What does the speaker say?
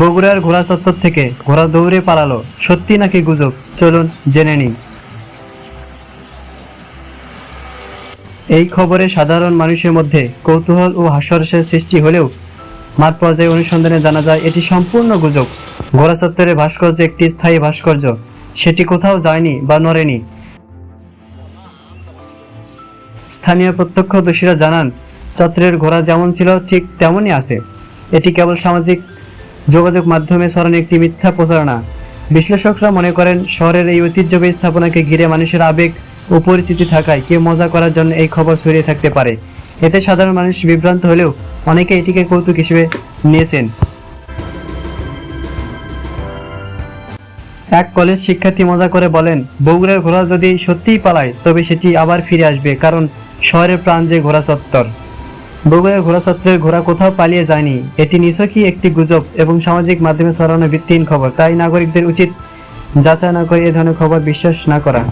বগুড়ার ঘোড়া চত্বর থেকে ঘোড়া দৌড়ে পালালো, সত্যি নাকি গুজব? চলুন জেনে নিই। এই খবরে সাধারণ মানুষের মধ্যে কৌতূহল ও হাস্যরসের সৃষ্টি হলেও মাঠ পর্যায়ে অনুসন্ধানে জানা যায় এটি সম্পূর্ণ গুজব। ঘোড়া চত্বরের ভাস্কর্য একটি স্থায়ী ভাস্কর্য, সেটি কোথাও যায়নি বা নড়েনি। স্থানীয় প্রত্যক্ষদর্শীরা জানান, চত্বরের ঘোড়া যেমন ছিল ঠিক তেমনই আছে। এটি কেবল সামাজিক যোগাযোগ মাধ্যমে ছড়ানো একটি মিথ্যা প্রচারণা। বিশ্লেষকরা মনে করেন, শহরের এই ঐতিহ্যবাহী স্থাপনাকে ঘিরে মানুষের আবেগ ও পরিচিতি থাকায় কেউ মজা করার জন্য এই খবর ছড়িয়ে থাকতে পারে। এতে সাধারণ মানুষ বিভ্রান্ত হলেও অনেকে এটিকে কৌতুক হিসেবে নিয়েছেন। এক কলেজ শিক্ষার্থী মজা করে বলেন, বগুড়ার ঘোড়া যদি সত্যিই পালায় তবে সেটি আবার ফিরে আসবে, কারণ শহরের প্রাণ যে ঘোড়া চত্বর। বগুড়ার ঘোড়া চত্বরের ঘোড়া কোথাও পালিয়ে যায়নি। এটি নিছকই একটি গুজব এবং সামাজিক মাধ্যমে ছড়ানো ভিত্তিহীন খবর। তাই নাগরিকদের উচিত যাচাই না করে এ ধরনের খবর বিশ্বাস না করা।